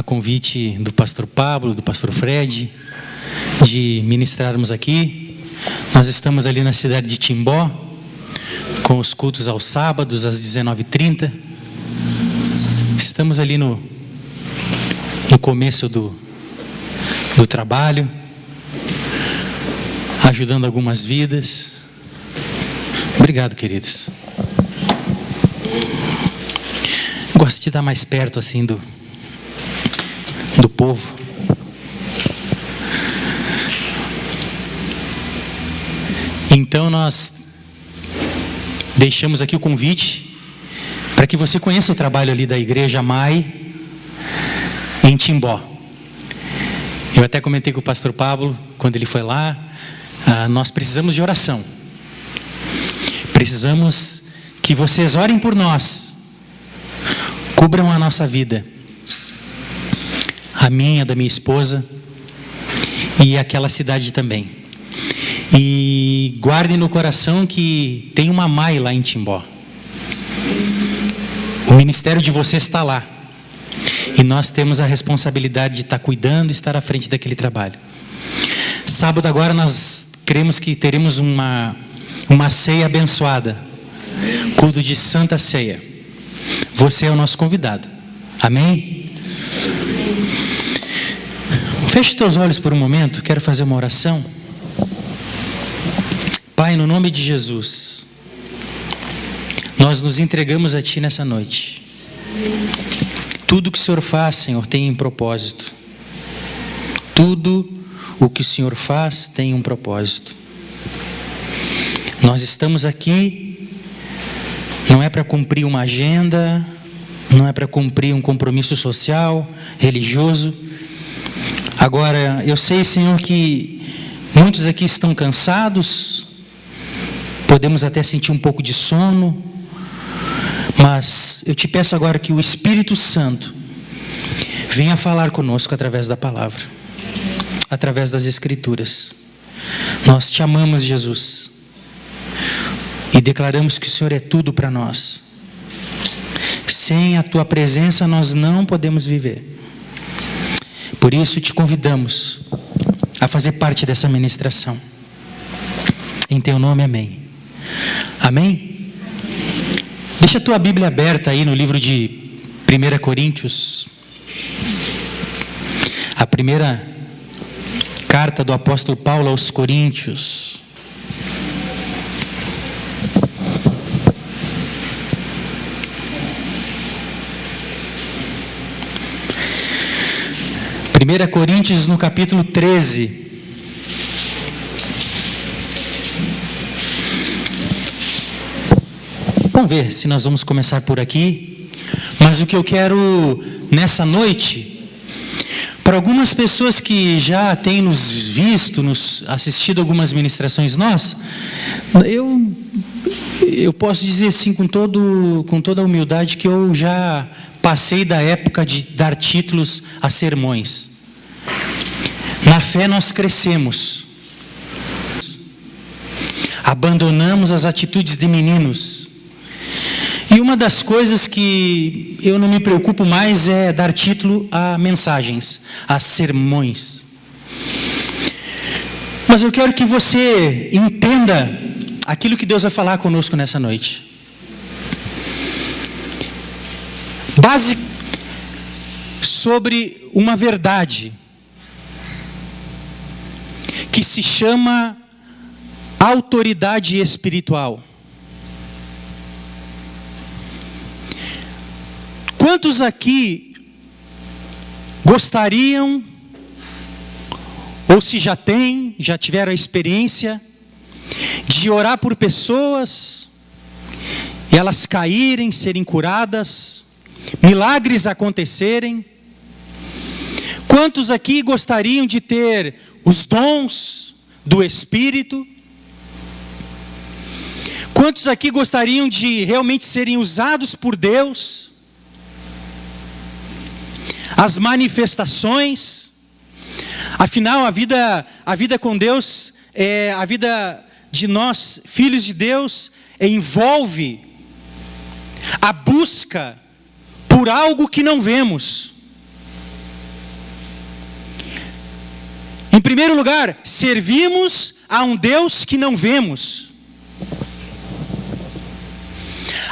convite do pastor Pablo, do pastor Fred, de ministrarmos aqui. Nós estamos ali na cidade de Timbó, com os cultos aos sábados, às 19h30. Estamos ali no começo do trabalho, ajudando algumas vidas. Obrigado, queridos. Gosto de estar mais perto assim do povo. Então nós deixamos aqui o convite para que você conheça o trabalho ali da Igreja MAI em Timbó. Eu até comentei com o pastor Pablo quando ele foi lá. Nós precisamos de oração. Precisamos que vocês orem por nós. Cubram a nossa vida, a minha, da minha esposa e aquela cidade também. E guardem no coração que tem uma MAI lá em Timbó. O ministério de vocês está lá. E nós temos a responsabilidade de estar cuidando e estar à frente daquele trabalho. Sábado agora nós cremos que teremos uma ceia abençoada. Culto de Santa Ceia. Você é o nosso convidado. Amém? Feche teus olhos por um momento. Quero fazer uma oração. Pai, no nome de Jesus, nós nos entregamos a Ti nessa noite. Tudo que o Senhor faz, Senhor, tem um propósito. Tudo o que o Senhor faz tem um propósito. Nós estamos aqui, não é para cumprir uma agenda, não é para cumprir um compromisso social, religioso. Agora, eu sei, Senhor, que muitos aqui estão cansados, podemos até sentir um pouco de sono, mas eu te peço agora que o Espírito Santo venha falar conosco através da palavra, através das Escrituras. Nós te amamos, Jesus, e declaramos que o Senhor é tudo para nós. Sem a Tua presença nós não podemos viver. Por isso te convidamos a fazer parte dessa ministração. Em Teu nome, amém. Amém? Deixa a tua Bíblia aberta aí no livro de 1 Coríntios. A primeira carta do apóstolo Paulo aos Coríntios. Primeira Coríntios no capítulo 13. Vamos ver se nós vamos começar por aqui. Mas o que eu quero nessa noite, para algumas pessoas que já têm nos visto, nos assistido algumas ministrações nossas, eu posso dizer assim com toda a humildade que eu já passei da época de dar títulos a sermões. Na fé nós crescemos. Abandonamos as atitudes de meninos. E uma das coisas que eu não me preocupo mais é dar título a mensagens, a sermões. Mas eu quero que você entenda aquilo que Deus vai falar conosco nessa noite. Sobre uma verdade que se chama autoridade espiritual. Quantos aqui gostariam, ou se já tiveram a experiência de orar por pessoas e elas caírem, serem curadas, milagres acontecerem? Quantos aqui gostariam de ter os dons do Espírito? Quantos aqui gostariam de realmente serem usados por Deus? As manifestações. Afinal, a vida com Deus, a vida de nós, filhos de Deus, envolve a busca por algo que não vemos. Em primeiro lugar, servimos a um Deus que não vemos.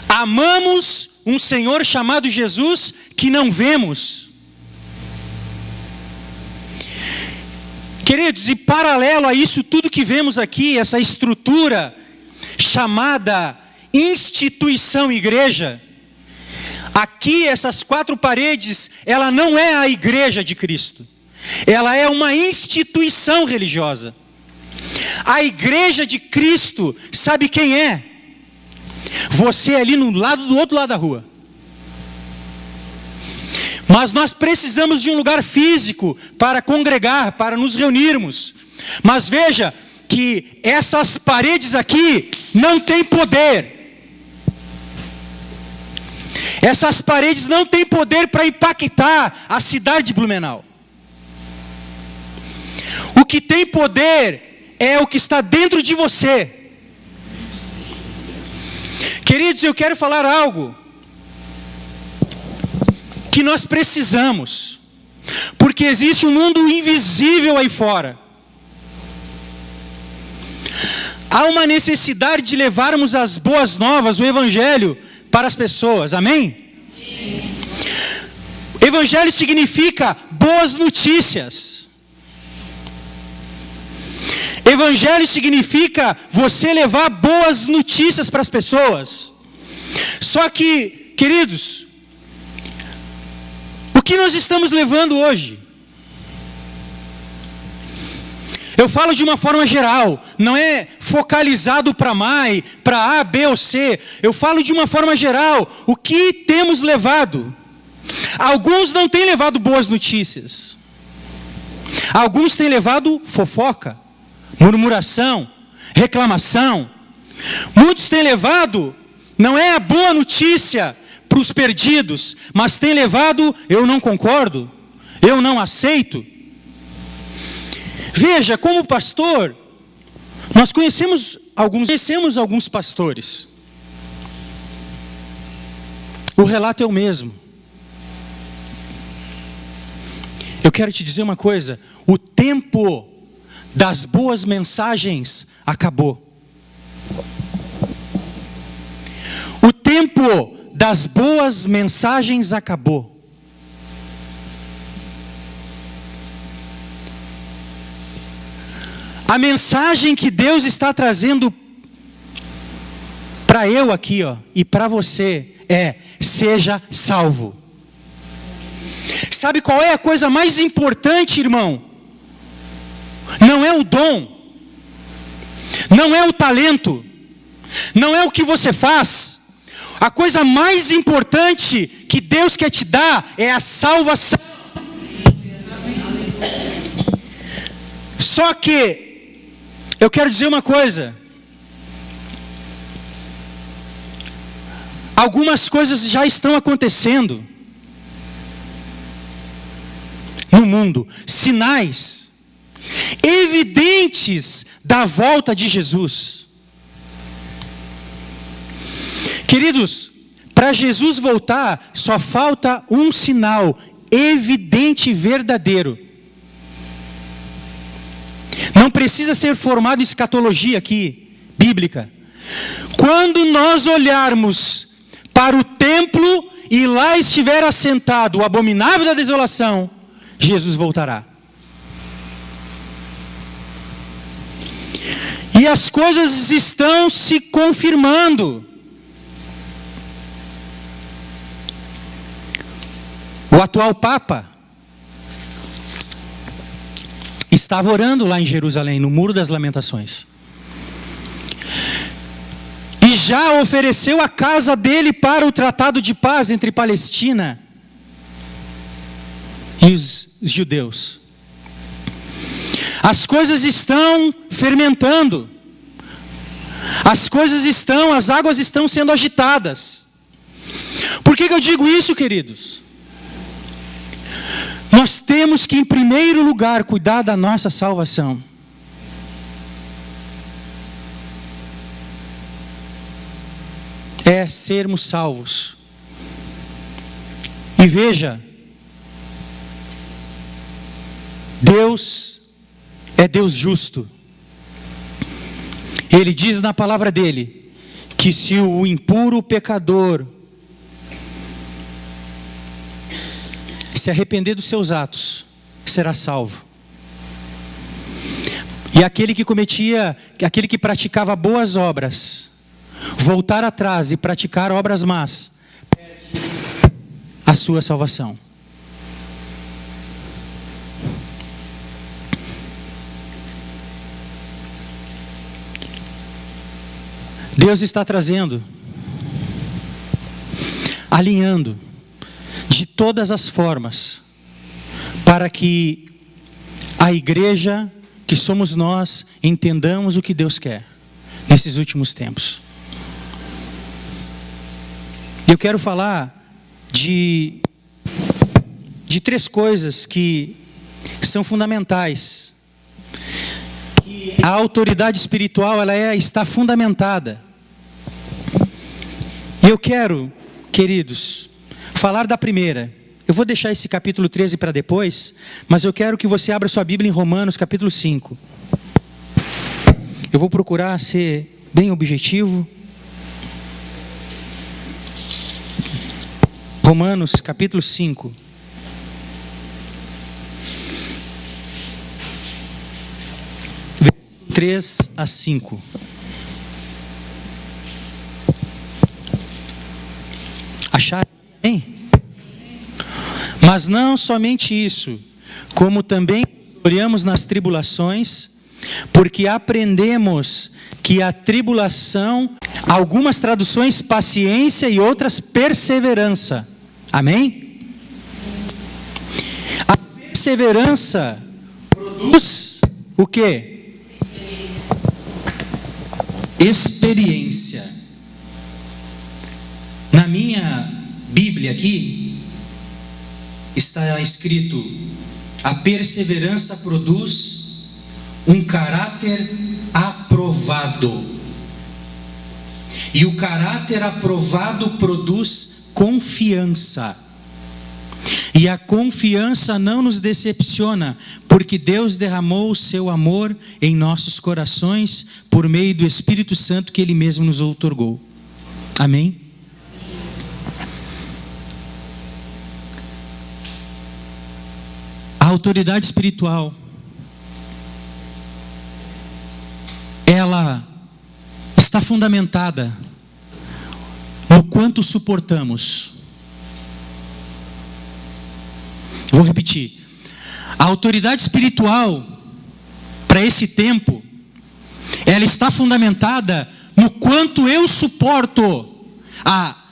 Amamos um Senhor chamado Jesus que não vemos. Queridos, e paralelo a isso tudo que vemos aqui, essa estrutura chamada instituição igreja, aqui essas 4 paredes, ela não é a igreja de Cristo. Ela é uma instituição religiosa. A igreja de Cristo, sabe quem é? Você ali no lado do outro lado da rua. Mas nós precisamos de um lugar físico para congregar, para nos reunirmos. Mas veja que essas paredes aqui não têm poder. Essas paredes não têm poder para impactar a cidade de Blumenau. O que tem poder é o que está dentro de você. Queridos, eu quero falar algo que nós precisamos, porque existe um mundo invisível aí fora. Há uma necessidade de levarmos as boas novas, o Evangelho, para as pessoas, amém? Sim. Evangelho significa boas notícias. Evangelho significa você levar boas notícias para as pessoas. Só que, queridos, o que nós estamos levando hoje? Eu falo de uma forma geral, não é focalizado para MAI, para A, B ou C. Eu falo de uma forma geral, o que temos levado? Alguns não têm levado boas notícias. Alguns têm levado fofoca, murmuração, reclamação. Muitos têm levado, não é a boa notícia para os perdidos, mas têm levado, eu não concordo, eu não aceito. Veja, como pastor, nós conhecemos alguns pastores. O relato é o mesmo. Eu quero te dizer uma coisa, o tempo das boas mensagens acabou. O tempo das boas mensagens acabou. A mensagem que Deus está trazendo para eu aqui, e para você é: seja salvo. Sabe qual é a coisa mais importante, irmão? Não é o dom, não é o talento, não é o que você faz. A coisa mais importante que Deus quer te dar é a salvação. Só que eu quero dizer uma coisa. Algumas coisas já estão acontecendo no mundo. Sinais evidentes da volta de Jesus. Queridos, para Jesus voltar, só falta um sinal evidente e verdadeiro. Não precisa ser formado em escatologia aqui, bíblica. Quando nós olharmos para o templo e lá estiver assentado o abominável da desolação, Jesus voltará. E as coisas estão se confirmando. O atual Papa estava orando lá em Jerusalém, no Muro das Lamentações. E já ofereceu a casa dele para o tratado de paz entre Palestina e os judeus. As coisas estão fermentando. As águas estão sendo agitadas. Por que eu digo isso, queridos? Nós temos que, em primeiro lugar, cuidar da nossa salvação. É sermos salvos. E veja, Deus é Deus justo. Ele diz na palavra dele que se o impuro pecador se arrepender dos seus atos, será salvo. E aquele que praticava boas obras, voltar atrás e praticar obras más, perde a sua salvação. Deus está trazendo, alinhando de todas as formas, para que a igreja, que somos nós, entendamos o que Deus quer nesses últimos tempos. Eu quero falar de 3 coisas que são fundamentais. A autoridade espiritual, está fundamentada. E eu quero, queridos, falar da primeira. Eu vou deixar esse capítulo 13 para depois, mas eu quero que você abra sua Bíblia em Romanos, capítulo 5. Eu vou procurar ser bem objetivo. Romanos, capítulo 5. Versículo 3 a 5. Acharam? Hein? Mas não somente isso, como também gloriamos nas tribulações, porque aprendemos que a tribulação, algumas traduções paciência e outras perseverança. Amém? A perseverança produz o quê? Experiência. Na minha Bíblia aqui está escrito: a perseverança produz um caráter aprovado. E o caráter aprovado produz confiança. E a confiança não nos decepciona, porque Deus derramou o seu amor em nossos corações por meio do Espírito Santo que Ele mesmo nos outorgou. Amém? A autoridade espiritual, ela está fundamentada no quanto suportamos. Vou repetir. A autoridade espiritual, para esse tempo, ela está fundamentada no quanto eu suporto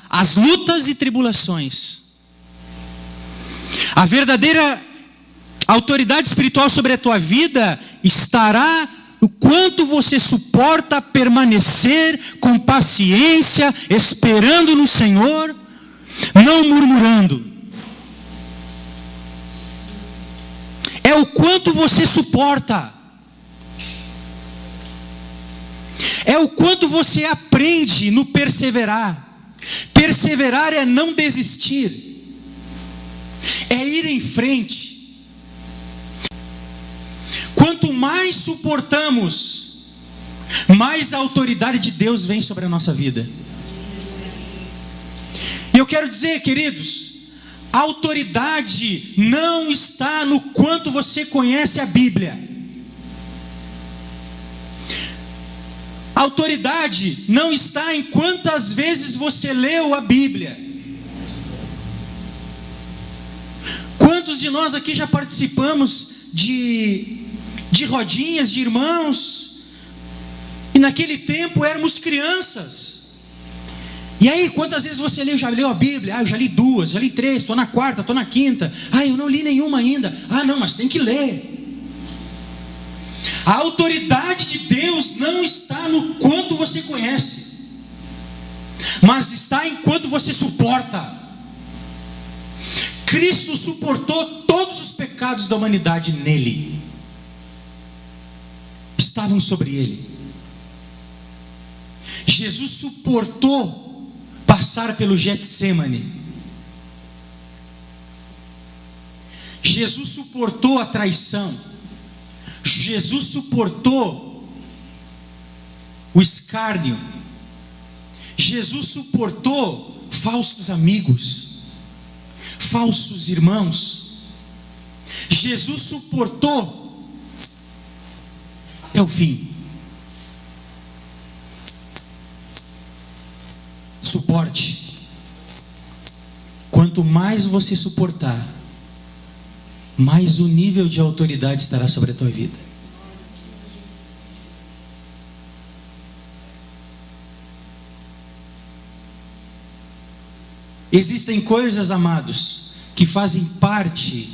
as lutas e tribulações. A verdadeira autoridade espiritual sobre a tua vida estará no quanto você suporta permanecer com paciência, esperando no Senhor, não murmurando. É o quanto você suporta. É o quanto você aprende no perseverar. Perseverar é não desistir. É ir em frente. Quanto mais suportamos, mais a autoridade de Deus vem sobre a nossa vida. E eu quero dizer, queridos, a autoridade não está no quanto você conhece a Bíblia. A autoridade não está em quantas vezes você leu a Bíblia. Quantos de nós aqui já participamos de rodinhas de irmãos, e naquele tempo éramos crianças, e aí quantas vezes você leu, já leu a Bíblia? Eu já li 2, já li 3, estou na 4ª, estou na 5ª, eu não li nenhuma ainda. Não, mas tem que ler. A autoridade de Deus não está no quanto você conhece, mas está em quanto você suporta. Cristo suportou todos os pecados da humanidade nele. Estavam sobre ele. Jesus suportou passar pelo Getsêmani. Jesus suportou a traição. Jesus suportou o escárnio. Jesus suportou falsos amigos, falsos irmãos. Jesus suportou até o fim. Suporte. Quanto mais você suportar, mais o nível de autoridade estará sobre a tua vida. Existem coisas, amados, que fazem parte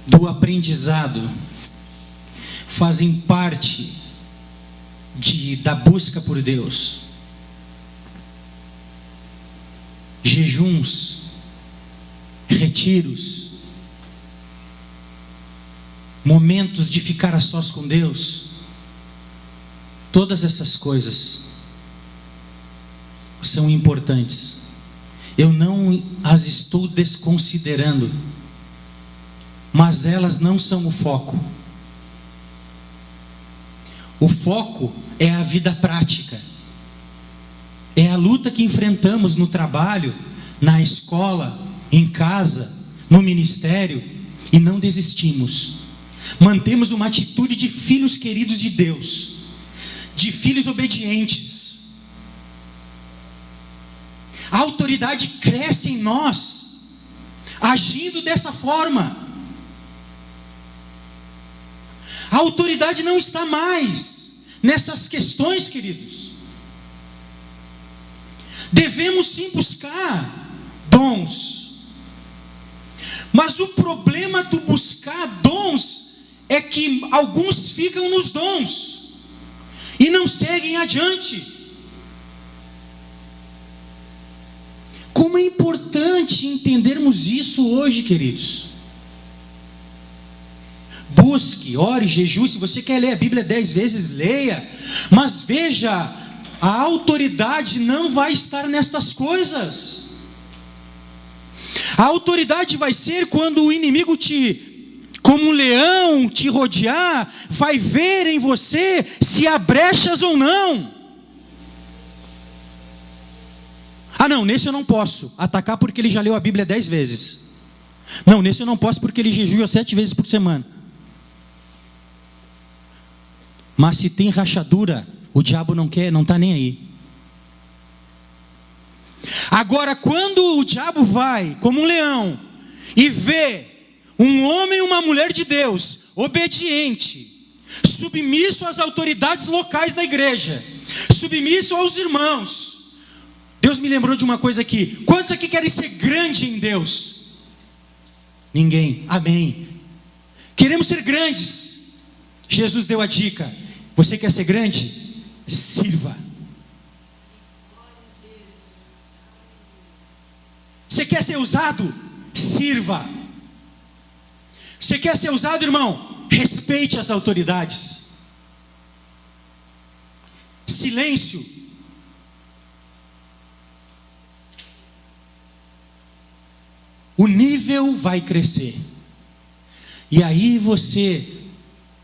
do aprendizado, fazem parte da busca por Deus. Jejuns, retiros, momentos de ficar a sós com Deus. Todas essas coisas são importantes. Eu não as estou desconsiderando, mas elas não são o foco. O foco é a vida prática. É a luta que enfrentamos no trabalho, na escola, em casa, no ministério, e não desistimos. Mantemos uma atitude de filhos queridos de Deus, de filhos obedientes. A autoridade cresce em nós, agindo dessa forma. A autoridade não está mais nessas questões, queridos. Devemos sim buscar dons, mas o problema do buscar dons é que alguns ficam nos dons e não seguem adiante. Como é importante entendermos isso hoje, queridos. Busque, ore, jejue. Se você quer ler a Bíblia 10 vezes, leia. Mas veja, a autoridade não vai estar nestas coisas. A autoridade vai ser quando o inimigo como um leão, te rodear, vai ver em você se há brechas ou não. Ah não, nesse eu não posso atacar porque ele já leu a Bíblia 10 vezes. Não, nesse eu não posso porque ele jejua 7 vezes por semana. Mas se tem rachadura, o diabo não quer, não está nem aí. Agora, quando o diabo vai como um leão e vê um homem e uma mulher de Deus, obediente, submisso às autoridades locais da igreja, submisso aos irmãos. Deus me lembrou de uma coisa aqui. Quantos aqui querem ser grande em Deus? Ninguém. Amém. Queremos ser grandes. Jesus deu a dica. Você quer ser grande? Sirva. Você quer ser usado? Sirva. Você quer ser usado, irmão? Respeite as autoridades. Silêncio. O nível vai crescer. E aí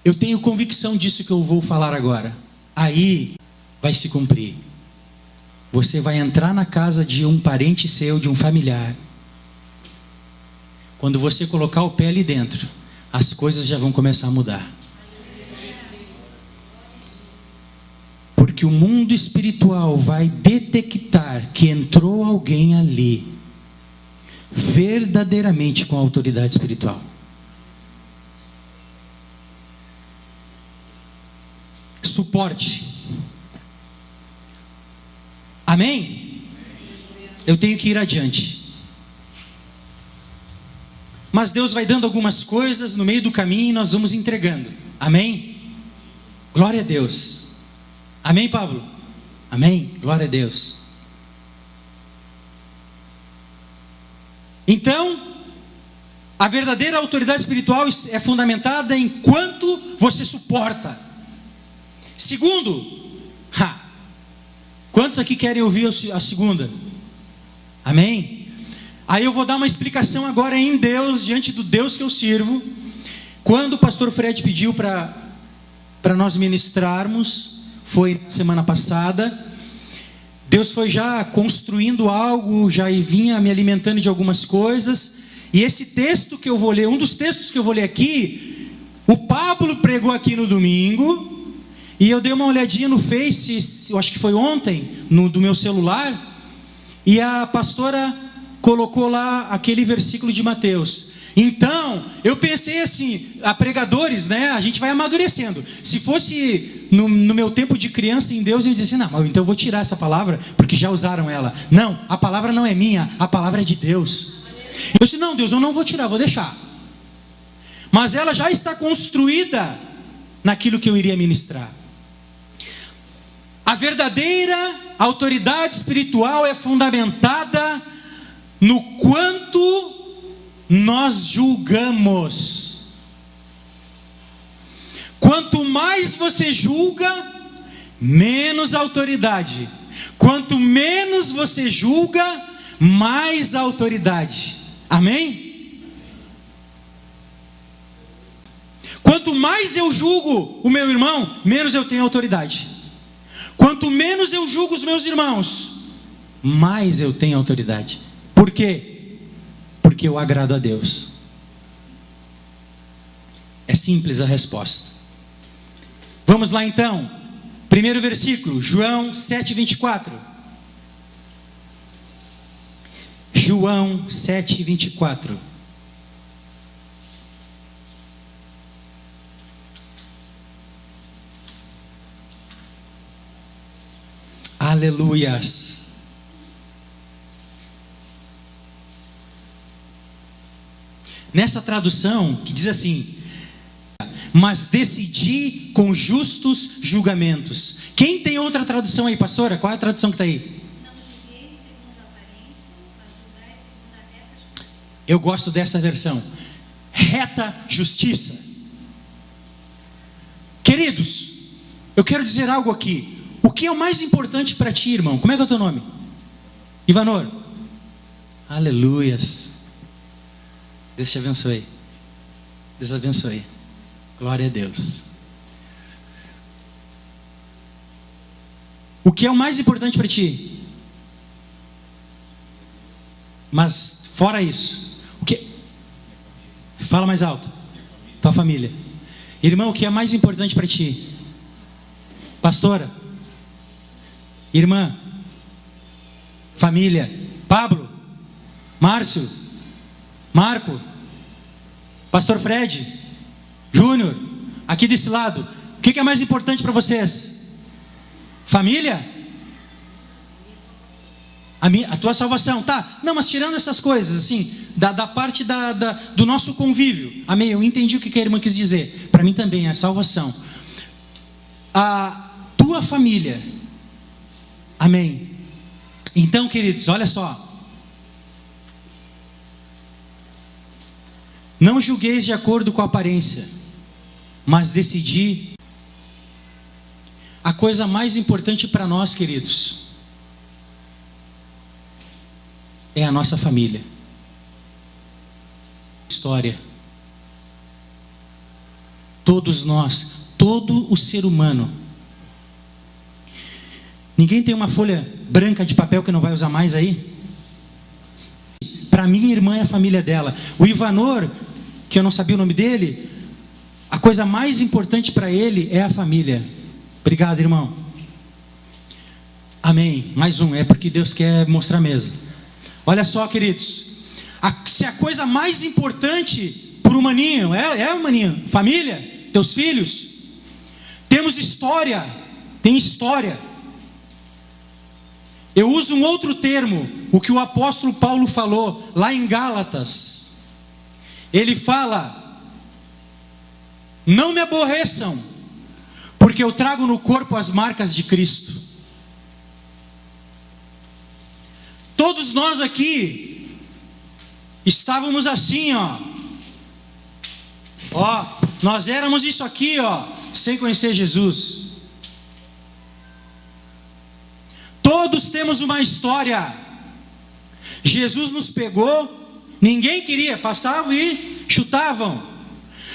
eu tenho convicção disso que eu vou falar agora. Aí vai se cumprir. Você vai entrar na casa de um parente seu, de um familiar. Quando você colocar o pé ali dentro, as coisas já vão começar a mudar. Porque o mundo espiritual vai detectar que entrou alguém ali, verdadeiramente com autoridade espiritual. Suporte. Amém? Eu tenho que ir adiante. Mas Deus vai dando algumas coisas no meio do caminho e nós vamos entregando. Amém? Glória a Deus. Amém, Pablo? Amém? Glória a Deus. Então, a verdadeira autoridade espiritual é fundamentada em quanto você suporta. Segundo, quantos aqui querem ouvir a segunda? Amém? Aí eu vou dar uma explicação agora em Deus, diante do Deus que eu sirvo. Quando o pastor Fred pediu para nós ministrarmos, foi semana passada, Deus foi já construindo algo, já vinha me alimentando de algumas coisas, e esse texto que eu vou ler, um dos textos que eu vou ler aqui, o Pablo pregou aqui no domingo, e eu dei uma olhadinha no Face, eu acho que foi ontem, do meu celular, e a pastora colocou lá aquele versículo de Mateus. Então, eu pensei assim, a pregadores, né, a gente vai amadurecendo. Se fosse no meu tempo de criança em Deus, eu dizia assim, não, então eu vou tirar essa palavra, porque já usaram ela. Não, a palavra não é minha, a palavra é de Deus. Eu disse, não, Deus, eu não vou tirar, vou deixar. Mas ela já está construída naquilo que eu iria ministrar. A verdadeira autoridade espiritual é fundamentada no quanto nós julgamos. Quanto mais você julga, menos autoridade. Quanto menos você julga, mais autoridade. Amém? Quanto mais eu julgo o meu irmão, menos eu tenho autoridade. Quanto menos eu julgo os meus irmãos, mais eu tenho autoridade. Por quê? Porque eu agrado a Deus. É simples a resposta. Vamos lá então. Primeiro versículo, João 7:24. João 7:24. Aleluias. Nessa tradução que diz assim: mas decidi com justos julgamentos. Quem tem outra tradução aí, pastora? Qual é a tradução que está aí? Não julguei segundo a aparência, mas julgai segundo a reta justiça. Eu gosto dessa versão. Reta justiça. Queridos, eu quero dizer algo aqui. O que é o mais importante para ti, irmão? Como é que é o teu nome? Ivanor. Aleluias. Deus te abençoe. Deus abençoe. Glória a Deus. O que é o mais importante para ti? Mas fora isso, o que? Fala mais alto. Tua família. Irmão, o que é mais importante para ti? Pastora. Irmã. Família. Pablo. Márcio. Marco. Pastor Fred. Júnior. Aqui desse lado. O que é mais importante para vocês? Família? A tua salvação, tá? Não, mas tirando essas coisas, assim, da parte do nosso convívio. Amém? Eu entendi o que a irmã quis dizer. Para mim também é a salvação. A tua família. Amém? Então, queridos, olha só. Não julgueis de acordo com a aparência, mas decidi. A coisa mais importante para nós, queridos, é a nossa família. História. Todos nós, todo o ser humano. Ninguém tem uma folha branca de papel que não vai usar mais aí? Para minha irmã é a família dela. O Ivanor, que eu não sabia o nome dele, a coisa mais importante para ele é a família. Obrigado, irmão. Amém. Mais um, é porque Deus quer mostrar mesmo. Olha só, queridos, se a coisa mais importante para o maninho, o maninho, família, teus filhos, temos história, tem história. Eu uso um outro termo, o que o apóstolo Paulo falou lá em Gálatas. Ele fala: não me aborreçam, porque eu trago no corpo as marcas de Cristo. Todos nós aqui estávamos assim, nós éramos isso aqui, sem conhecer Jesus. Todos temos uma história. Jesus nos pegou, ninguém queria, passavam e chutavam.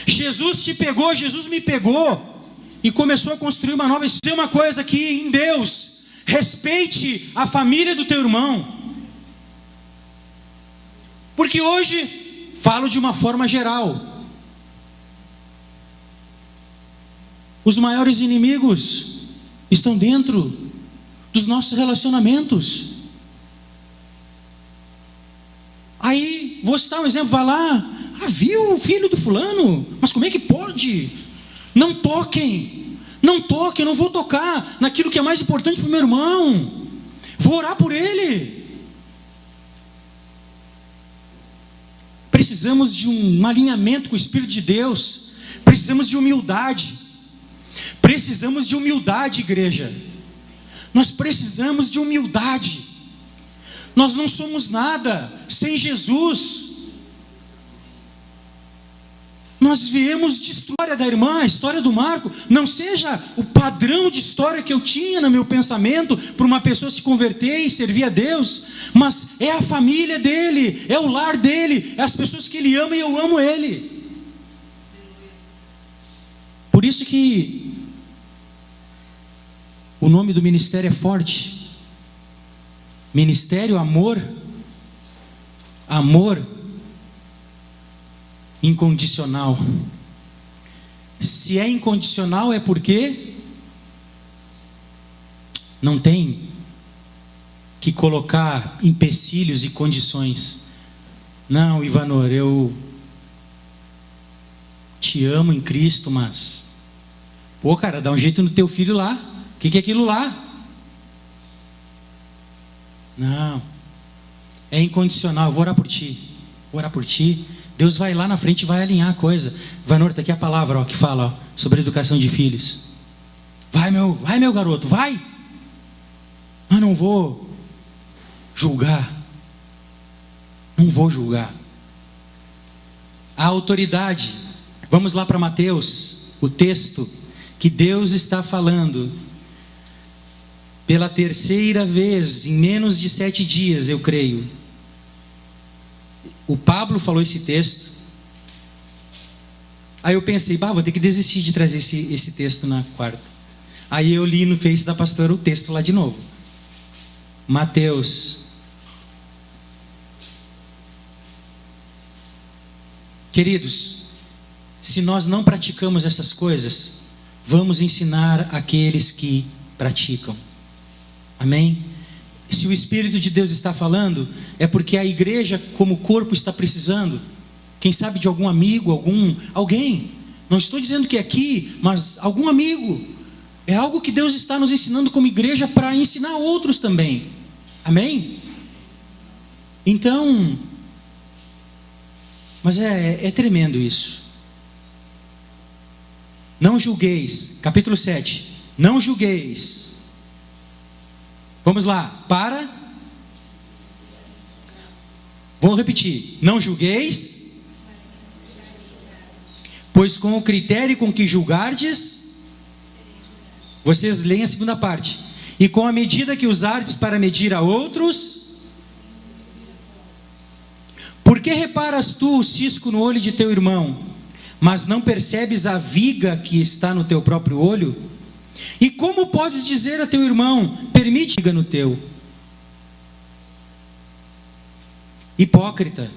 Jesus te pegou, Jesus me pegou e começou a construir uma nova história. Uma coisa aqui em Deus: respeite a família do teu irmão. Porque hoje falo de uma forma geral. Os maiores inimigos estão dentro dos nossos relacionamentos. Aí, vou citar um exemplo, vai lá, viu o filho do fulano? Mas como é que pode? Não toquem, eu não vou tocar naquilo que é mais importante para o meu irmão. Vou orar por ele. Precisamos de um alinhamento com o Espírito de Deus. Precisamos de humildade. Precisamos de humildade, igreja. Nós precisamos de humildade. Nós não somos nada sem Jesus. Nós viemos de história da irmã, a história do Marco. Não seja o padrão de história que eu tinha no meu pensamento para uma pessoa se converter e servir a Deus, mas é a família dele, é o lar dele, é as pessoas que ele ama e eu amo ele. Por isso que o nome do ministério é forte. Ministério Amor. Amor incondicional. Se é incondicional é porque não tem que colocar empecilhos e condições. Não, Ivanor, eu te amo em Cristo, mas cara, dá um jeito no teu filho lá. O que é aquilo lá? Não, é incondicional. Eu vou orar por ti. Vou orar por ti. Deus vai lá na frente e vai alinhar a coisa. Vanor, está aqui a palavra que fala sobre educação de filhos. Vai meu garoto, vai. Mas não vou julgar. Não vou julgar. A autoridade. Vamos lá para Mateus, o texto que Deus está falando. Pela terceira vez, em menos de 7 dias, eu creio. O Pablo falou esse texto. Aí eu pensei, vou ter que desistir de trazer esse texto na quarta. Aí eu li no Face da pastora o texto lá de novo. Mateus. Queridos, se nós não praticamos essas coisas, vamos ensinar aqueles que praticam. Amém? Se o Espírito de Deus está falando, é porque a igreja como corpo está precisando. Quem sabe de algum amigo, alguém. Não estou dizendo que é aqui, mas algum amigo. É algo que Deus está nos ensinando como igreja para ensinar outros também. Amém? Então, mas é tremendo isso. Não julgueis, capítulo 7. Não julgueis. Vamos lá, vamos repetir. Não julgueis, pois com o critério com que julgardes, vocês leem a segunda parte. E com a medida que usardes para medir a outros, por que reparas tu o cisco no olho de teu irmão, mas não percebes a viga que está no teu próprio olho? E como podes dizer a teu irmão, permite viga no teu? Hipócrita,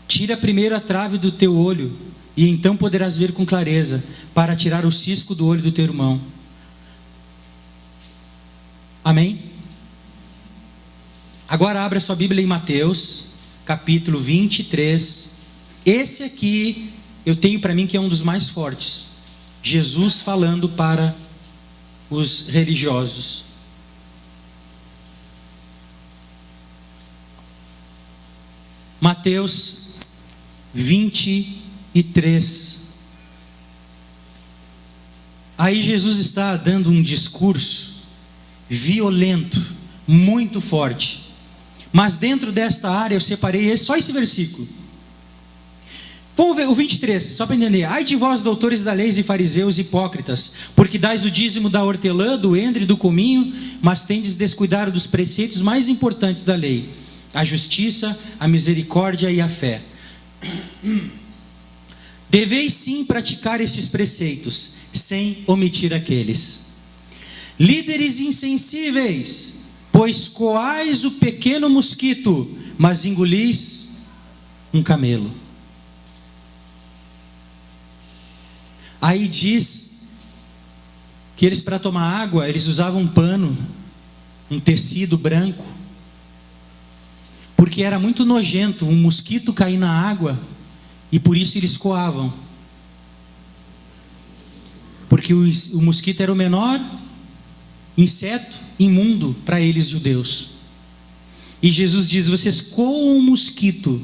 tira primeiro a trave do teu olho, e então poderás ver com clareza, para tirar o cisco do olho do teu irmão. Amém? Agora abra sua Bíblia em Mateus, capítulo 23. Esse aqui, eu tenho para mim que é um dos mais fortes. Jesus falando para os religiosos. Mateus 23. Aí Jesus está dando um discurso violento, muito forte. Mas dentro desta área eu separei só esse versículo. Vamos ver o 23, só para entender. Ai de vós, doutores da lei e fariseus hipócritas, porque dais o dízimo da hortelã, do endre e do cominho, mas tendes descuidado dos preceitos mais importantes da lei: a justiça, a misericórdia e a fé. Deveis sim praticar estes preceitos, sem omitir aqueles. Líderes insensíveis, pois coais o pequeno mosquito, mas engolis um camelo. Aí diz que eles, para tomar água, eles usavam um pano, um tecido branco, porque era muito nojento um mosquito cair na água, e por isso eles coavam. Porque o mosquito era o menor inseto imundo para eles judeus. E Jesus diz: vocês coam o mosquito,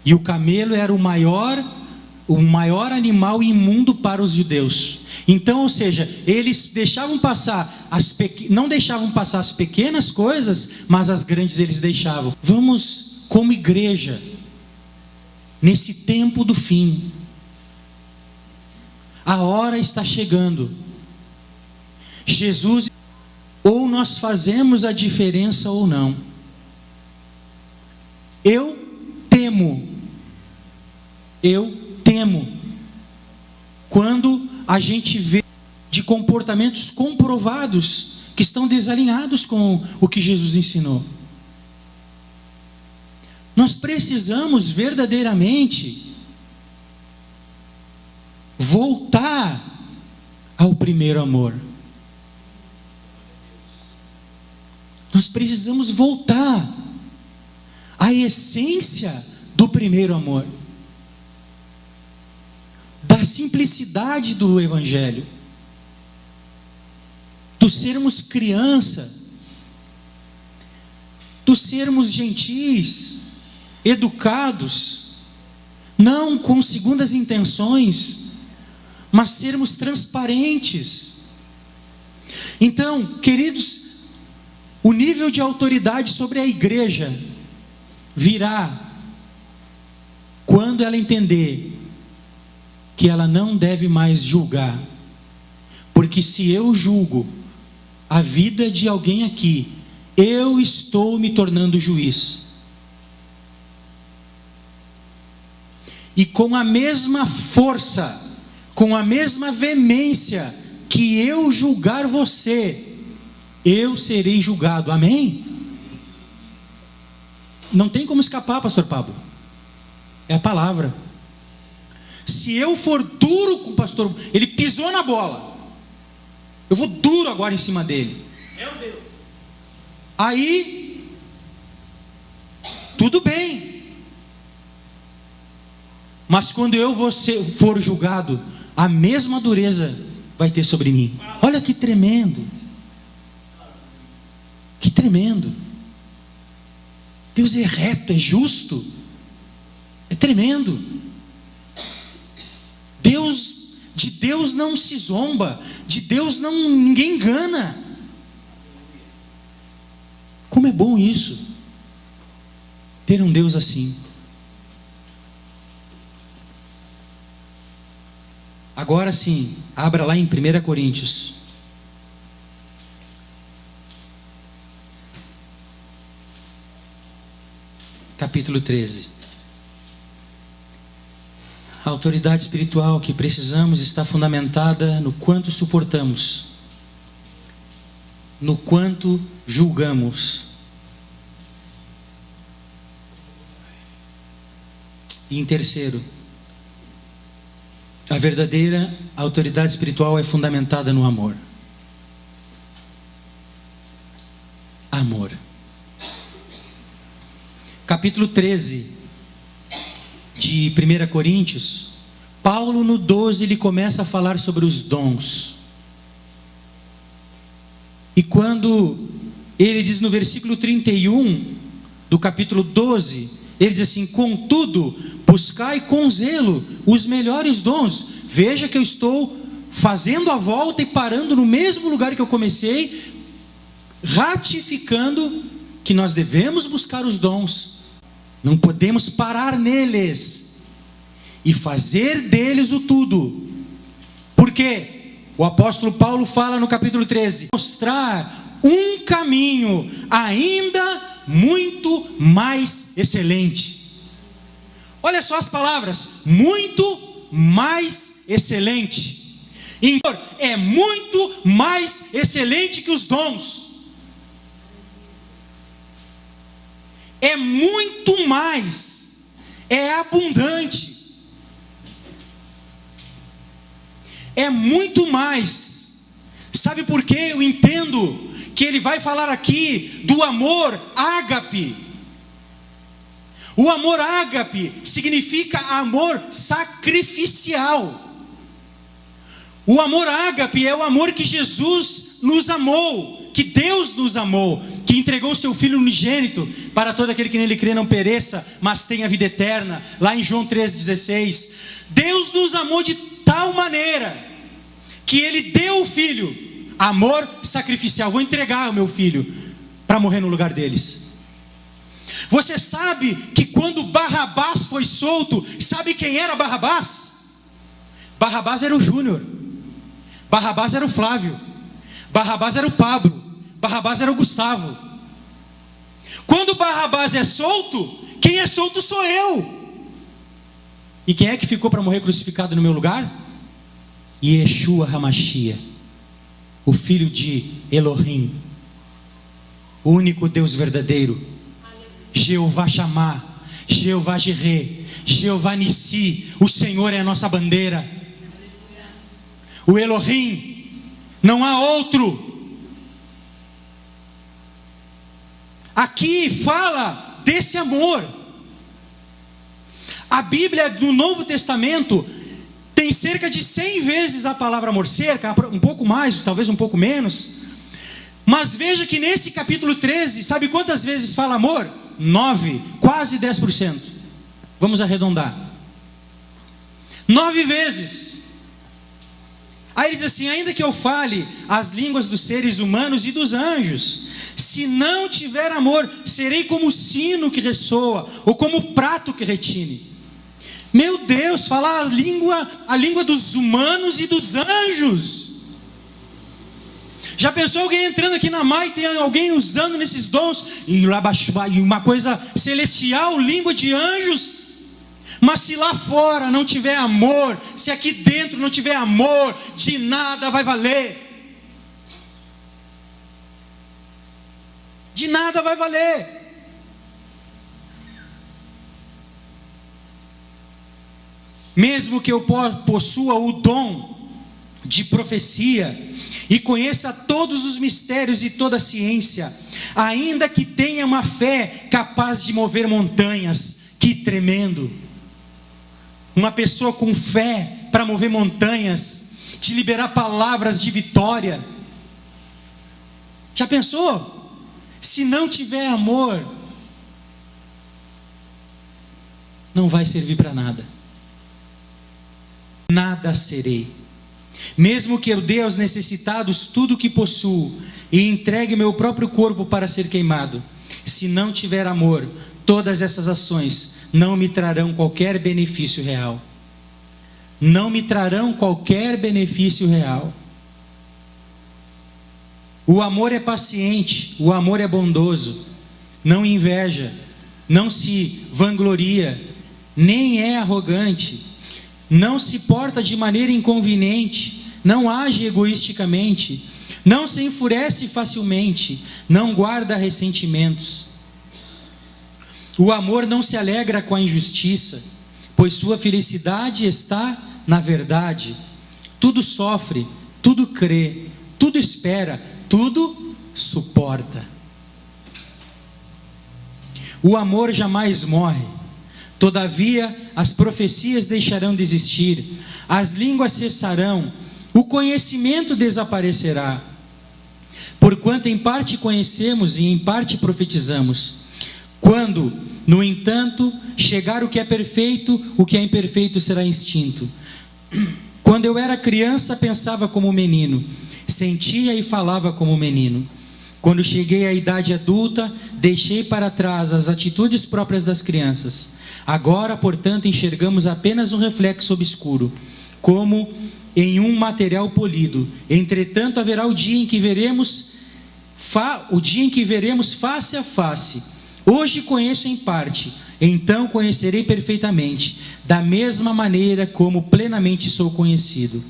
e o camelo era o maior animal imundo para os judeus. Então, ou seja, eles não deixavam passar as pequenas coisas, mas as grandes eles deixavam. Vamos, como igreja, nesse tempo do fim, a hora está chegando. Jesus, ou nós fazemos a diferença ou não. Eu temo quando a gente vê de comportamentos comprovados que estão desalinhados com o que Jesus ensinou. Nós precisamos verdadeiramente voltar ao primeiro amor. Nós precisamos voltar à essência do primeiro amor, da simplicidade do Evangelho, do sermos criança, do sermos gentis, educados, não com segundas intenções, mas sermos transparentes. Então, queridos, o nível de autoridade sobre a igreja virá quando ela entender que ela não deve mais julgar. Porque se eu julgo a vida de alguém aqui, eu estou me tornando juiz. E com a mesma força, com a mesma veemência que eu julgar você, eu serei julgado. Amém? Não tem como escapar, pastor Pablo. É a palavra. Se eu for duro com o pastor, ele pisou na bola, eu vou duro agora em cima dele. Meu Deus. Aí, tudo bem. Mas quando eu for julgado, a mesma dureza vai ter sobre mim. Olha que tremendo. Que tremendo. Deus é reto, é justo. É tremendo. De Deus não se zomba. De Deus ninguém engana. Como é bom isso. Ter um Deus assim. Agora sim, abra lá em 1 Coríntios. Capítulo 13. A autoridade espiritual que precisamos está fundamentada no quanto suportamos, no quanto julgamos. E em terceiro, a verdadeira autoridade espiritual é fundamentada no amor. Amor. Capítulo 13 de 1 Coríntios, Paulo no 12 ele começa a falar sobre os dons. E quando ele diz no versículo 31 do capítulo 12, ele diz assim: contudo, buscai com zelo os melhores dons. Veja que eu estou fazendo a volta e parando no mesmo lugar que eu comecei, ratificando que nós devemos buscar os dons. Não podemos parar neles e fazer deles o tudo. Por quê? O apóstolo Paulo fala no capítulo 13: mostrar um caminho ainda muito mais excelente. Olha só as palavras: muito mais excelente. Então, é muito mais excelente que os dons. É muito mais, é abundante. É muito mais. Sabe por quê? Eu entendo que ele vai falar aqui do amor ágape. O amor ágape significa amor sacrificial. O amor ágape é o amor que Jesus nos amou, que Deus nos amou, que entregou o seu Filho unigênito para todo aquele que nele crê não pereça, mas tenha vida eterna. Lá em João 3,16. Deus nos amou de tal maneira que ele deu o Filho, amor sacrificial. Vou entregar o meu filho para morrer no lugar deles. Você sabe que quando Barrabás foi solto, sabe quem era Barrabás? Barrabás era o Júnior, Barrabás era o Flávio, Barrabás era o Pablo, Barrabás era o Gustavo. Quando Barrabás é solto, quem é solto sou eu. E quem é que ficou para morrer crucificado no meu lugar? Yeshua Hamashia, o filho de Elohim, o único Deus verdadeiro, Jeová Shammah, Jeová Jireh, Jeová Nissi. O Senhor é a nossa bandeira, o Elohim, não há outro. Aqui fala desse amor. A Bíblia do Novo Testamento tem cerca de 100 vezes a palavra amor, cerca, um pouco mais, talvez um pouco menos. Mas veja que nesse capítulo 13, sabe quantas vezes fala amor? 9, quase 10%. Vamos arredondar. 9 vezes. Aí ele diz assim: ainda que eu fale as línguas dos seres humanos e dos anjos, se não tiver amor, serei como o sino que ressoa, ou como o prato que retine. Meu Deus, falar a língua dos humanos e dos anjos. Já pensou alguém entrando aqui na MAI, tem alguém usando nesses dons, e uma coisa celestial, língua de anjos? Mas se lá fora não tiver amor, se aqui dentro não tiver amor, de nada vai valer. De nada vai valer. Mesmo que eu possua o dom de profecia e conheça todos os mistérios e toda a ciência, ainda que tenha uma fé capaz de mover montanhas, que tremendo! Uma pessoa com fé para mover montanhas, te liberar palavras de vitória. Já pensou? Se não tiver amor, não vai servir para nada. Nada serei. Mesmo que eu dê aos necessitados tudo o que possuo e entregue meu próprio corpo para ser queimado, se não tiver amor, todas essas ações não me trarão qualquer benefício real. Não me trarão qualquer benefício real. O amor é paciente, o amor é bondoso, não inveja, não se vangloria, nem é arrogante, não se porta de maneira inconveniente, não age egoisticamente, não se enfurece facilmente, não guarda ressentimentos. O amor não se alegra com a injustiça, pois sua felicidade está na verdade. Tudo sofre, tudo crê, tudo espera, tudo suporta. O amor jamais morre. Todavia, as profecias deixarão de existir, as línguas cessarão, o conhecimento desaparecerá. Porquanto em parte conhecemos e em parte profetizamos. Quando, no entanto, chegar o que é perfeito, o que é imperfeito será extinto. Quando eu era criança, pensava como menino, sentia e falava como menino. Quando cheguei à idade adulta, deixei para trás as atitudes próprias das crianças. Agora, portanto, enxergamos apenas um reflexo obscuro, como em um material polido. Entretanto, haverá o dia em que veremos face a face. Hoje conheço em parte, então conhecerei perfeitamente, da mesma maneira como plenamente sou conhecido.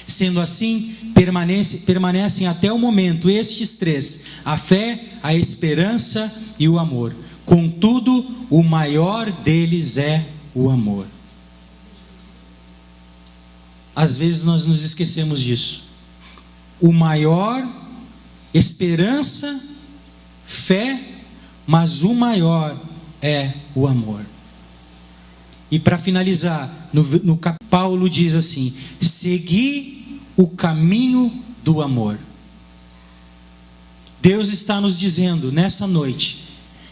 Sendo assim, permanecem até o momento estes três: a fé, a esperança e o amor. Contudo, o maior deles é o amor. Às vezes nós nos esquecemos disso. O maior, esperança, fé, mas o maior é o amor. E para finalizar, Paulo diz assim: segui o caminho do amor. Deus está nos dizendo nessa noite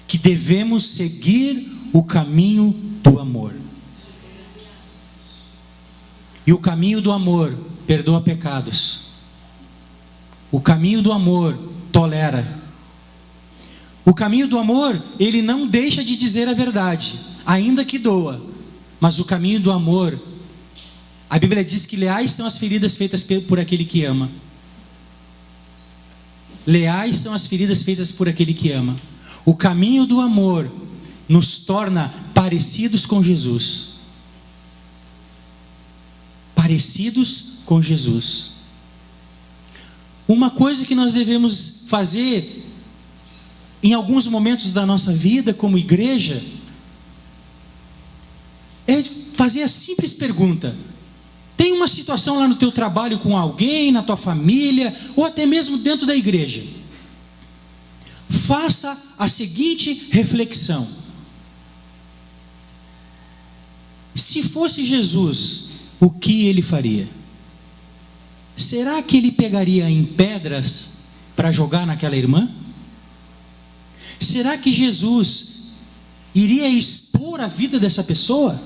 que devemos seguir o caminho do amor. E o caminho do amor perdoa pecados. O caminho do amor tolera. O caminho do amor, ele não deixa de dizer a verdade, ainda que doa. Mas o caminho do amor, a Bíblia diz que leais são as feridas feitas por aquele que ama. Leais são as feridas feitas por aquele que ama. O caminho do amor nos torna parecidos com Jesus. Parecidos com Jesus. Uma coisa que nós devemos fazer em alguns momentos da nossa vida como igreja é fazer a simples pergunta: tem uma situação lá no teu trabalho com alguém, na tua família, ou até mesmo dentro da igreja? Faça a seguinte reflexão: se fosse Jesus, o que ele faria? Será que ele pegaria em pedras para jogar naquela irmã? Será que Jesus iria expor a vida dessa pessoa?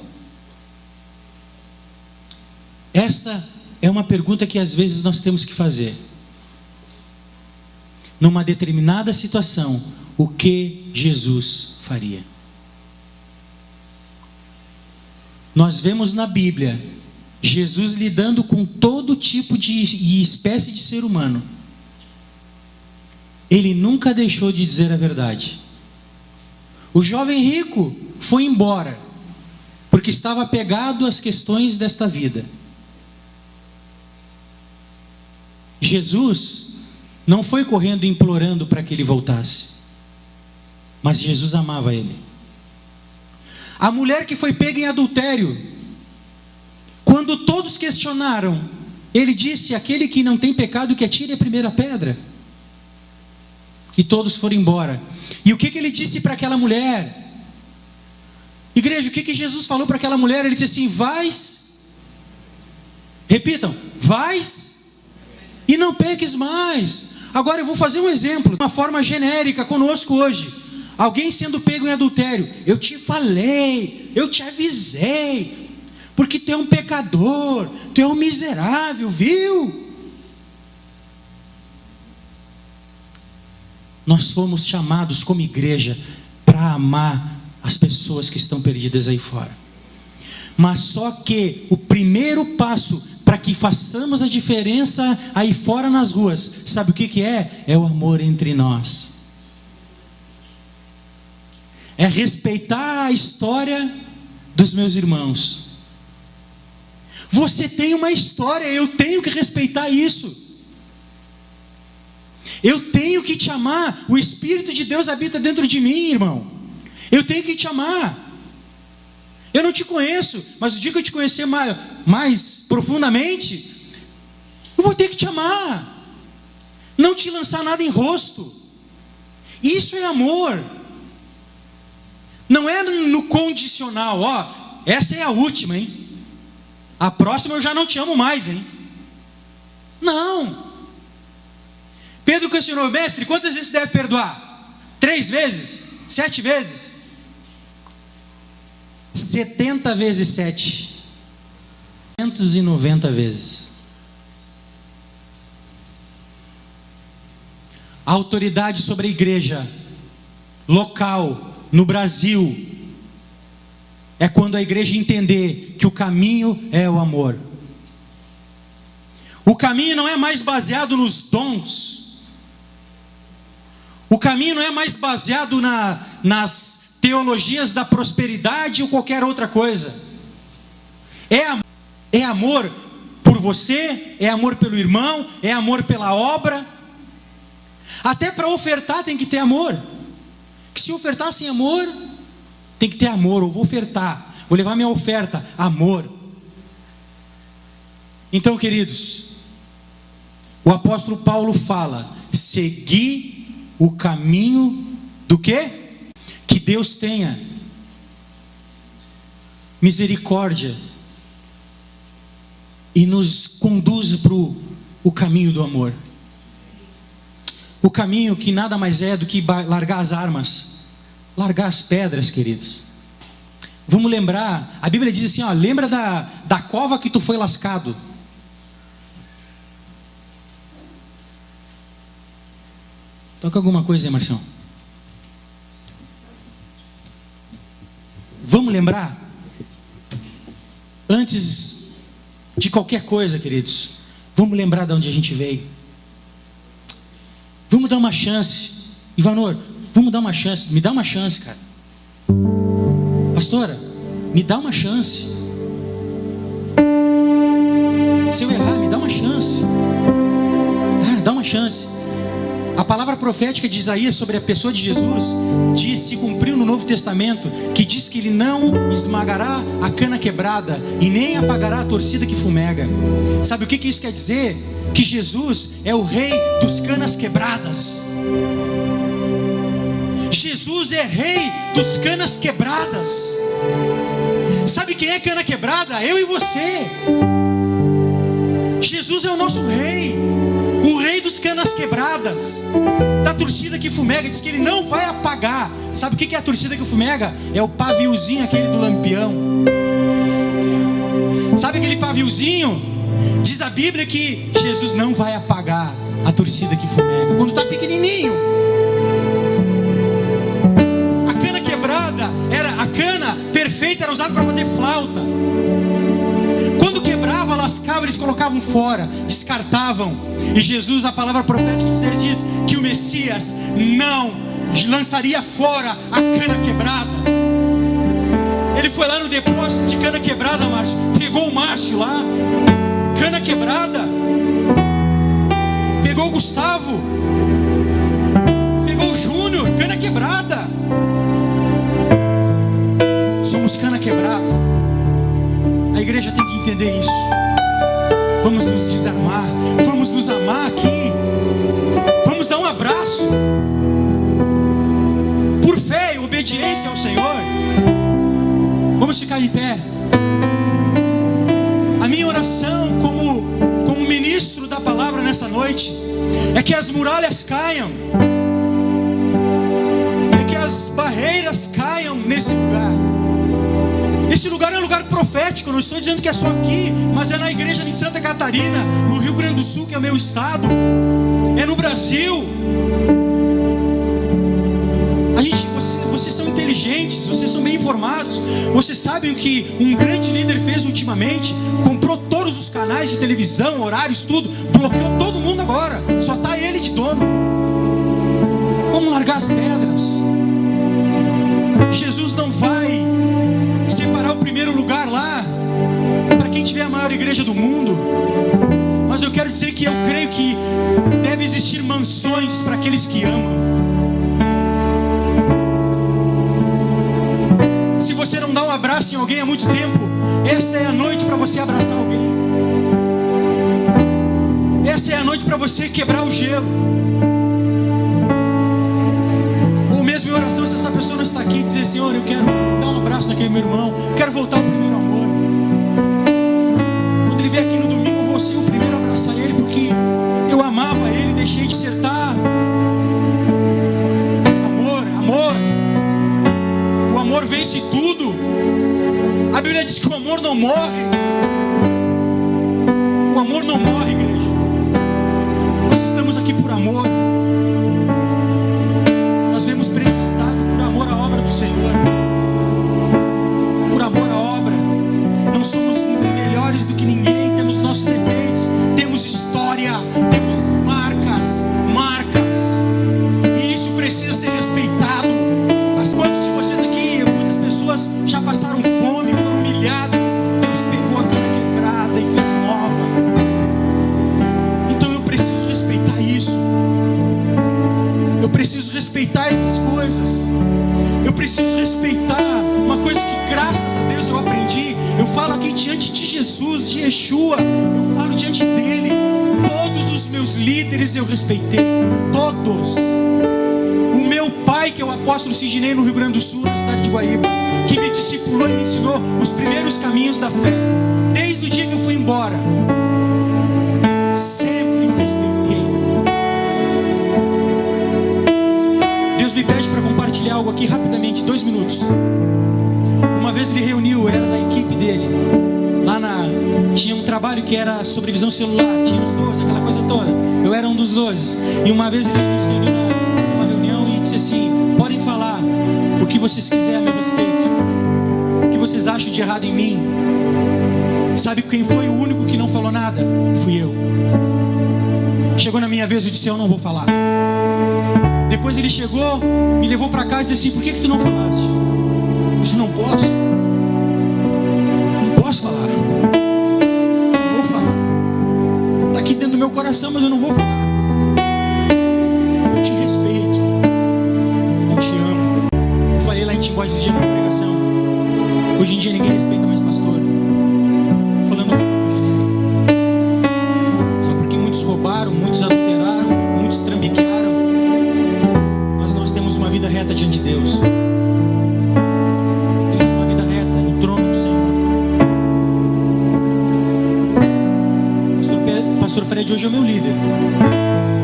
Esta é uma pergunta que às vezes nós temos que fazer. Numa determinada situação, o que Jesus faria? Nós vemos na Bíblia Jesus lidando com todo tipo de espécie de ser humano. Ele nunca deixou de dizer a verdade. O jovem rico foi embora, porque estava apegado às questões desta vida. Jesus não foi correndo implorando para que ele voltasse, mas Jesus amava ele. A mulher que foi pega em adultério, quando todos questionaram, ele disse: aquele que não tem pecado, que atire a primeira pedra. E todos foram embora. E o que ele disse para aquela mulher? Igreja, o que Jesus falou para aquela mulher? Ele disse assim: vais, repitam, vais e não peques mais. Agora eu vou fazer um exemplo, de uma forma genérica conosco hoje. Alguém sendo pego em adultério: eu te falei, eu te avisei, porque tu é um pecador, tu é um miserável, viu? Nós fomos chamados como igreja para amar as pessoas que estão perdidas aí fora. Mas só que o primeiro passo para que façamos a diferença aí fora nas ruas, sabe o que é? É o amor entre nós. É respeitar a história dos meus irmãos. Você tem uma história, eu tenho que respeitar isso. Eu tenho que te amar. O Espírito de Deus habita dentro de mim, irmão. Eu tenho que te amar. Eu não te conheço, mas o dia que eu te conhecer mais profundamente, eu vou ter que te amar. Não te lançar nada em rosto. Isso é amor. Não é no condicional. Ó, essa é a última, hein? A próxima eu já não te amo mais, hein? Não. Pedro questionou: mestre, quantas vezes deve perdoar? 3 vezes? 7 vezes? 70 vezes 7. 290 vezes. A autoridade sobre a igreja local no Brasil é quando a igreja entender que o caminho é o amor. O caminho não é mais baseado nos dons. O caminho não é mais baseado nas teologias da prosperidade ou qualquer outra coisa. É amor por você, é amor pelo irmão, é amor pela obra. Até para ofertar tem que ter amor. Que se ofertar sem amor, tem que ter amor. Eu vou ofertar, vou levar minha oferta, amor. Então, queridos, o apóstolo Paulo fala: segui o caminho do quê? Que Deus tenha misericórdia e nos conduza para o caminho do amor. O caminho que nada mais é do que largar as armas, largar as pedras, queridos. Vamos lembrar, a Bíblia diz assim, ó, lembra da cova que tu foi lascado. Toca alguma coisa aí, Marcião. Vamos lembrar, antes de qualquer coisa, queridos, vamos lembrar de onde a gente veio. Vamos dar uma chance. Ivanor, vamos dar uma chance. Me dá uma chance, cara. Pastora, me dá uma chance. Se eu errar, me dá uma chance. Dá uma chance. A palavra profética de Isaías sobre a pessoa de Jesus se cumpriu no Novo Testamento, que diz que ele não esmagará a cana quebrada e nem apagará a torcida que fumega. Sabe o que isso quer dizer? Que Jesus é o rei dos canas quebradas. Jesus é rei dos canas quebradas. Sabe quem é cana quebrada? Eu e você. Jesus é o nosso rei, o rei dos canas quebradas, da torcida que fumega. Diz que ele não vai apagar. Sabe o que é a torcida que fumega? É o paviozinho aquele do lampião. Sabe aquele paviozinho? Diz a Bíblia que Jesus não vai apagar a torcida que fumega quando está pequenininho. A cana quebrada, a cana perfeita era usada para fazer flauta. Quando quebrava, lascava, eles colocavam fora, descartavam. E Jesus, a palavra profética diz que o Messias não lançaria fora a cana quebrada. Ele foi lá no depósito de cana quebrada, Márcio, pegou o Márcio lá, cana quebrada, pegou o Gustavo, pegou o Júnior, cana quebrada. Somos cana quebrada. A igreja tem que entender isso. Vamos nos desarmar, vamos nos amar aqui, vamos dar um abraço por fé e obediência ao Senhor. Vamos ficar em pé. A minha oração como ministro da palavra nessa noite é que as muralhas caiam, é que as barreiras caiam nesse lugar. Esse lugar é um lugar profético. Não estou dizendo que é só aqui, mas é na igreja de Santa Catarina, no Rio Grande do Sul, que é o meu estado, é no Brasil. Vocês são inteligentes, vocês são bem informados. Vocês sabem o que um grande líder fez ultimamente? Comprou todos os canais de televisão, horários, tudo, bloqueou todo mundo agora, só está ele de dono. Vamos largar as pedras. Jesus não vai separar o primeiro lugar lá para quem tiver a maior igreja do mundo, mas eu quero dizer que eu creio que deve existir mansões para aqueles que amam. Se você não dá um abraço em alguém há muito tempo, esta é a noite para você abraçar alguém. Essa é a noite para você quebrar o gelo. Ou mesmo em oração, se essa pessoa não está aqui, dizer: Senhor, eu quero dar um abraço naquele meu irmão, quero voltar ao primeiro amor. Quando ele vier aqui no domingo, eu vou ser o primeiro a abraçar ele, porque eu amava ele, deixei de acertar. Amor. O amor vence tudo. A Bíblia diz que o amor não morre. O amor não morre, igreja. Nós estamos aqui por amor. Nós vemos precisado por amor à obra do Senhor. Por amor à obra. Não somos melhores do que ninguém. Temos nossos defeitos. Temos história. Temos marcas. E isso precisa ser respeitado. Quantos de vocês aqui diante de Jesus, de Yeshua, eu falo diante dele. Todos os meus líderes eu respeitei, todos. O meu pai, que é o apóstolo Sidney no Rio Grande do Sul, na cidade de Guaíba, que me discipulou e me ensinou os primeiros caminhos da fé. Desde o dia que eu fui embora, sempre o respeitei. Deus me pede para compartilhar algo aqui rapidamente, 2 minutos. Uma vez ele reuniu, era da equipe dele, tinha um trabalho que era sobre visão celular, tinha os 12, aquela coisa toda. Eu era um dos 12. E uma vez ele nos reuniu numa reunião e disse assim: podem falar o que vocês quiserem a meu respeito, o que vocês acham de errado em mim. Sabe quem foi o único que não falou nada? Fui eu. Chegou na minha vez, eu disse: eu não vou falar. Depois ele chegou, me levou para casa e disse assim: por que tu não falaste? Eu disse: não posso. Não posso falar. Não vou falar. Está aqui dentro do meu coração, mas eu não vou falar. Eu te respeito. Eu te amo. Eu falei lá em Timbó esses dias na pregação. Hoje em dia ninguém respeita mais pastor. Falando de uma forma genérica. Só porque muitos roubaram, muitos adulteraram, muitos trambiquearam. Mas nós temos uma vida reta diante de Deus. Temos uma vida reta no trono do Senhor. Pastor Fred hoje é o meu líder.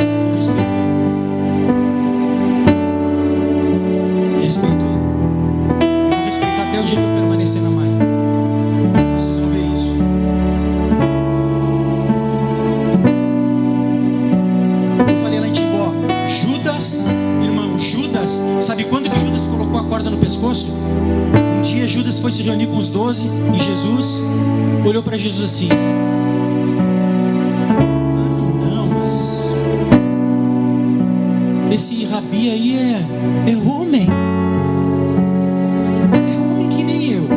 Eu respeito ele. Respeito ele. Eu vou respeitar até o dia que eu permanecer na Maia. Vocês vão ver isso. Eu falei lá em Timbó, Judas, irmão, Judas, sabe quando que Judas colocou a corda no pescoço? Um dia Judas foi se reunir com os 12 e Jesus olhou para Jesus assim: esse rabi aí é homem. É homem que nem eu.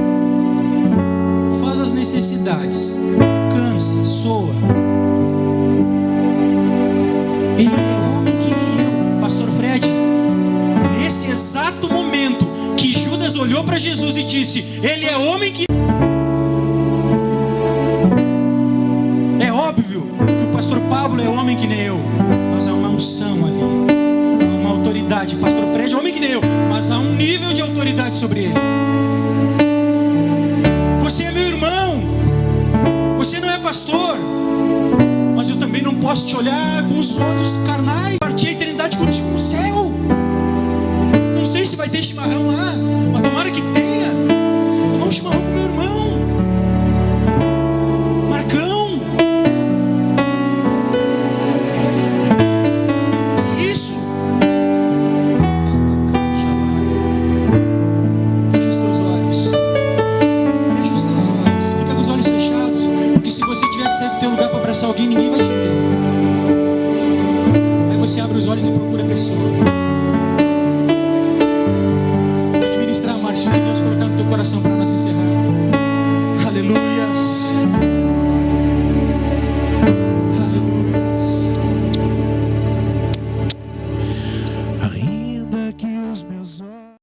Faz as necessidades. Cansa, soa. Ele é homem que nem eu. Pastor Fred, nesse exato momento que Judas olhou para Jesus e disse: ele é homem que... É óbvio que o pastor Pablo é homem que nem eu. Mas há uma unção ali. Autoridade. Pastor Fred é homem que nem eu, mas há um nível de autoridade sobre ele. Você é meu irmão. Você não é pastor, mas eu também não posso te olhar com os olhos carnais. Partir a eternidade contigo no céu. Não sei se vai ter chimarrão lá, mas tomara que tenha. Tomar um chimarrão com meu irmão Marcão. Alguém, ninguém vai te ver. Aí você abre os olhos e procura a pessoa.